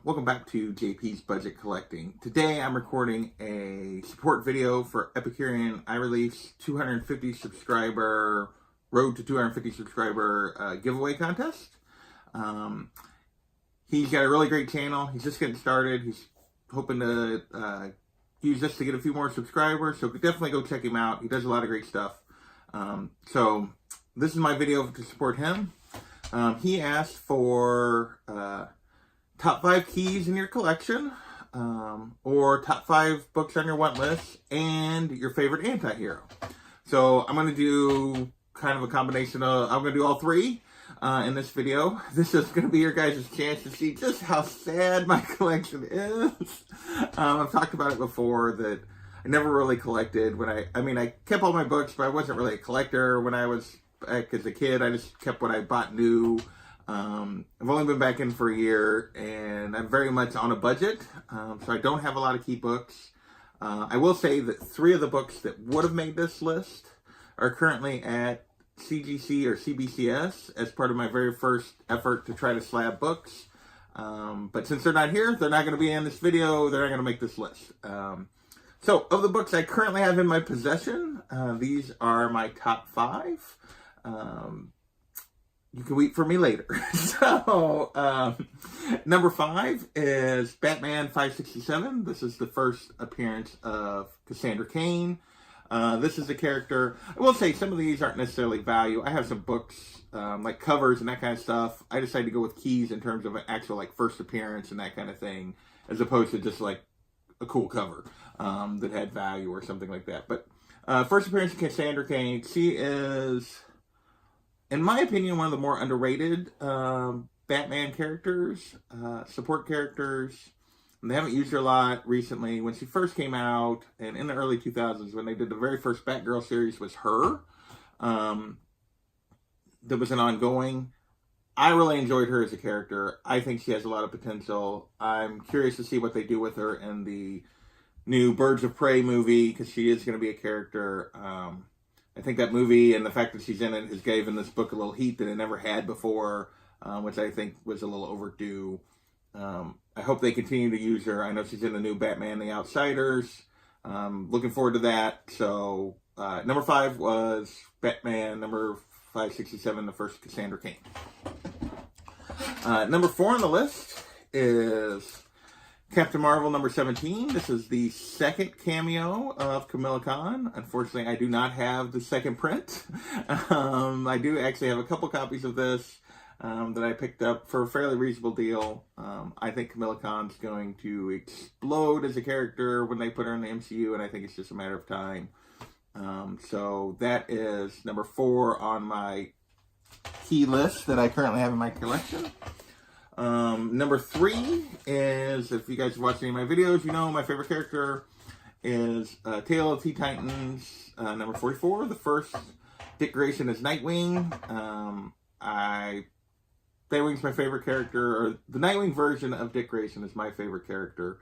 Welcome back to JP's Budget Collecting. Today I'm recording a support video for Epicurean Eye Reliefs 250 subscriber, road to 250 subscriber giveaway contest. He's got a really great channel. He's just getting started. He's hoping to use this to get a few more subscribers, so definitely go check him out. He does a lot of great stuff. So this is my video to support him. He asked for top 5 keys in your collection, or top 5 books on your want list, and your favorite anti-hero. So I'm going to do kind of a combination of, I'm going to do all 3 in this video. This is going to be your guys' chance to see just how sad my collection is. I've talked about it before that I never really collected when I kept all my books, but I wasn't really a collector when I was back as a kid. I just kept what I bought new. I've only been back in for a year, and I'm very much on a budget, so I don't have a lot of key books. I will say that 3 of the books that would have made this list are currently at CGC or CBCS as part of my very first effort to try to slab books. But since they're not here, they're not going to be in this video, they're not going to make this list. So, of the books I currently have in my possession, these are my top 5. You can wait for me later. So, number 5 is Batman 567. This is the first appearance of Cassandra Cain. This is a character, I will say some of these aren't necessarily value. I have some books, like covers and that kind of stuff. I decided to go with keys in terms of an actual like first appearance and that kind of thing, as opposed to just like a cool cover that had value or something like that. But first appearance of Cassandra Cain. She is, in my opinion, one of the more underrated Batman characters, support characters. And they haven't used her a lot recently. When she first came out, and in the early 2000s, when they did the very first Batgirl series, was her. That was an ongoing. I really enjoyed her as a character. I think she has a lot of potential. I'm curious to see what they do with her in the new Birds of Prey movie, because she is going to be a character. I think that movie and the fact that she's in it has given this book a little heat that it never had before, which I think was a little overdue. I hope they continue to use her. I know she's in the new Batman The Outsiders. Looking forward to that. So, number 5 was Batman, number 567, the first Cassandra Cain. Number 4 on the list is Captain Marvel number 17. This is the second cameo of Kamala Khan. Unfortunately, I do not have the second print. I do actually have a couple copies of this that I picked up for a fairly reasonable deal. I think Kamala Khan's going to explode as a character when they put her in the MCU, and I think it's just a matter of time. So that is number 4 on my key list that I currently have in my collection. Number 3 is, if you guys have watched any of my videos, you know my favorite character is Tale of T-Titans, number 44. The first Dick Grayson is Nightwing. Nightwing's my favorite character, or the Nightwing version of Dick Grayson is my favorite character.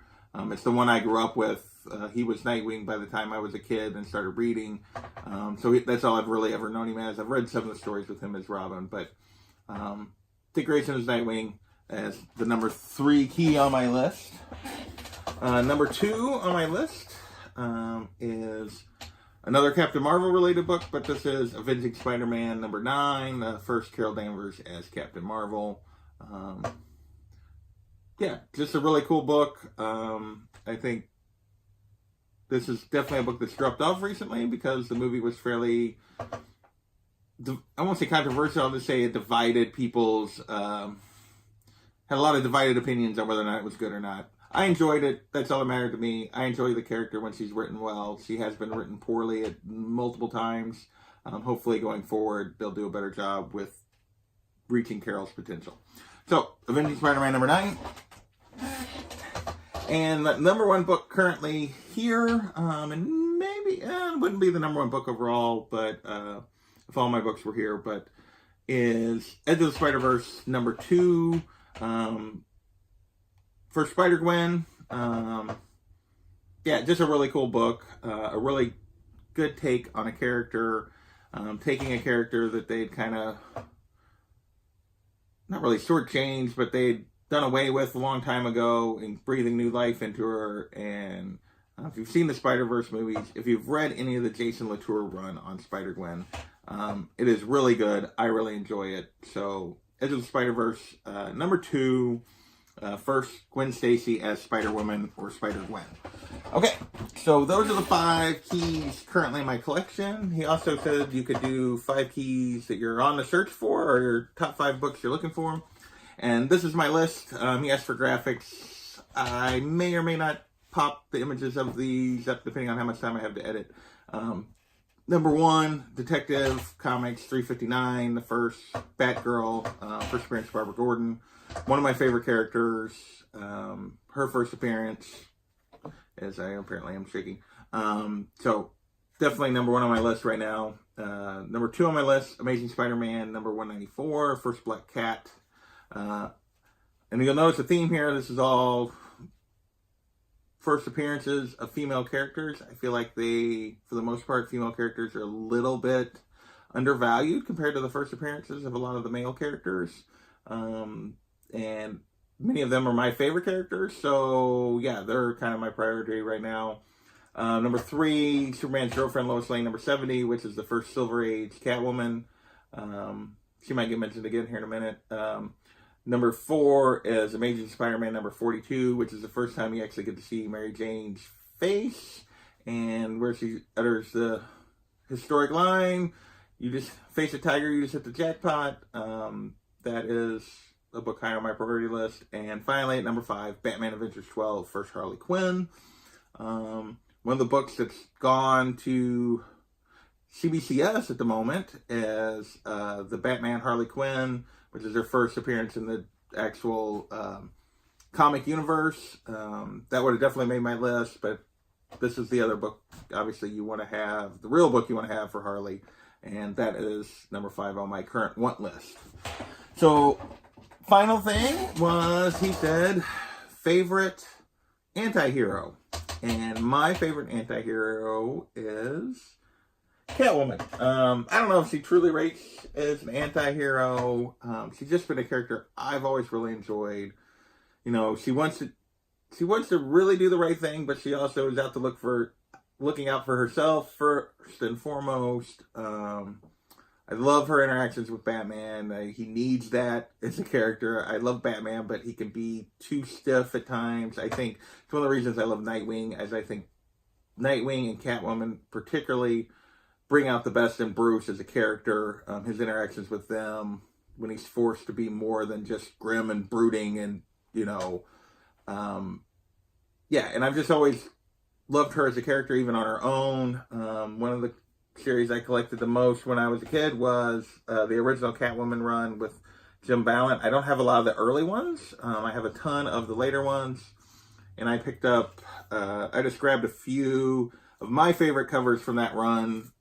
It's the one I grew up with. He was Nightwing by the time I was a kid and started reading. So that's all I've really ever known him as. I've read some of the stories with him as Robin, but Dick Grayson is Nightwing as the number 3 key on my list. Number 2 on my list is another Captain Marvel related book, but this is Avenging Spider-Man number 9, the first Carol Danvers as Captain Marvel. Yeah, just a really cool book. I think this is definitely a book that's dropped off recently because the movie was fairly, I won't say controversial, I'll just say it divided people's, had a lot of divided opinions on whether or not it was good or not. I enjoyed it. That's all that mattered to me. I enjoy the character when she's written well. She has been written poorly at multiple times. Hopefully going forward, they'll do a better job with reaching Carol's potential. So, Avenging Spider-Man number 9. And the number 1 book currently here, and maybe it wouldn't be the number 1 book overall, but if all my books were here, but is Edge of the Spider-Verse number 2. For Spider-Gwen, yeah, just a really cool book, a really good take on a character, taking a character that they'd kind of, not really shortchanged, but they'd done away with a long time ago and breathing new life into her. And if you've seen the Spider-Verse movies, if you've read any of the Jason Latour run on Spider-Gwen, it is really good. I really enjoy it. So, Edge of the Spider-Verse, number 2, first Gwen Stacy as Spider-Woman or Spider-Gwen. Okay, so those are the 5 keys currently in my collection. He also said you could do 5 keys that you're on the search for, or your top 5 books you're looking for. And this is my list. He asked for graphics. I may or may not pop the images of these up depending on how much time I have to edit. Number 1, Detective Comics 359, the first Batgirl, first appearance of Barbara Gordon. One of my favorite characters. Her first appearance, as I apparently am shaking. So definitely number 1 on my list right now. Number 2 on my list, Amazing Spider-Man, number 194, first Black Cat. And you'll notice a theme here. This is all first appearances of female characters. I feel like they, for the most part, female characters are a little bit undervalued compared to the first appearances of a lot of the male characters. And many of them are my favorite characters. So, yeah, they're kind of my priority right now. Number 3, Superman's girlfriend, Lois Lane, number 70, which is the first Silver Age Catwoman. She might get mentioned again here in a minute. Number 4 is Amazing Spider-Man number 42, which is the first time you actually get to see Mary Jane's face, and where she utters the historic line, "You just face a tiger, you just hit the jackpot." That is a book high on my priority list. And finally, at number 5, Batman Adventures 12, first Harley Quinn. One of the books that's gone to CBCS at the moment is the Batman Harley Quinn, which is her first appearance in the actual comic universe. That would have definitely made my list, but this is the other book, obviously, you want to have, the real book you want to have for Harley, and that is number 5 on my current want list. So, final thing was, he said, favorite anti-hero. And my favorite anti-hero is Catwoman. I don't know if she truly rates as an anti-hero. She's just been a character I've always really enjoyed. You know, she wants to really do the right thing, but she also is out to looking out for herself first and foremost. I love her interactions with Batman. He needs that as a character. I love Batman, but he can be too stiff at times. I think it's one of the reasons I love Nightwing, as I think Nightwing and Catwoman particularly bring out the best in Bruce as a character. His interactions with them, when he's forced to be more than just grim and brooding, and, you know, yeah, and I've just always loved her as a character, even on her own. One of the series I collected the most when I was a kid was the original Catwoman run with Jim Ballant. I don't have a lot of the early ones. I have a ton of the later ones, and I picked up, I just grabbed a few of my favorite covers from that run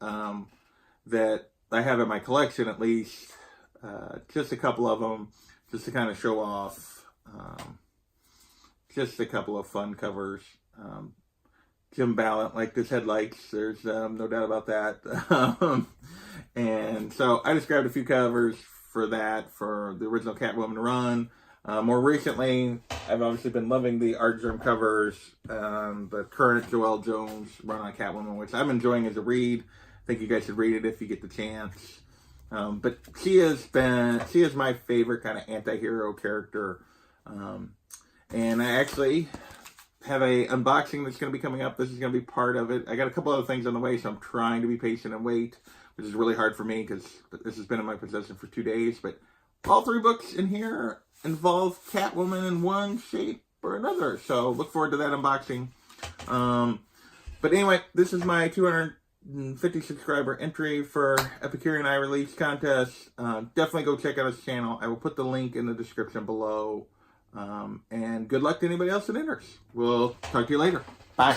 that I have in my collection, at least. Just a couple of them, just to kind of show off. Just a couple of fun covers. Jim Ballant liked his headlights. There's no doubt about that. And so I just grabbed a few covers for that, for the original Catwoman run. More recently, I've obviously been loving the Art Germ covers, the current Joelle Jones run on Catwoman, which I'm enjoying as a read. I think you guys should read it if you get the chance. But she is my favorite kind of anti-hero character. And I actually have a unboxing that's going to be coming up. This is going to be part of it. I got a couple other things on the way, so I'm trying to be patient and wait, which is really hard for me because this has been in my possession for 2 days. But all 3 books in here involve Catwoman in one shape or another, so look forward to that unboxing. But anyway, this is my 250 subscriber entry for Epicurean Eye Reliefs contest. Definitely go check out his channel. I will put the link in the description below. And good luck to anybody else that enters. We'll talk to you later. Bye.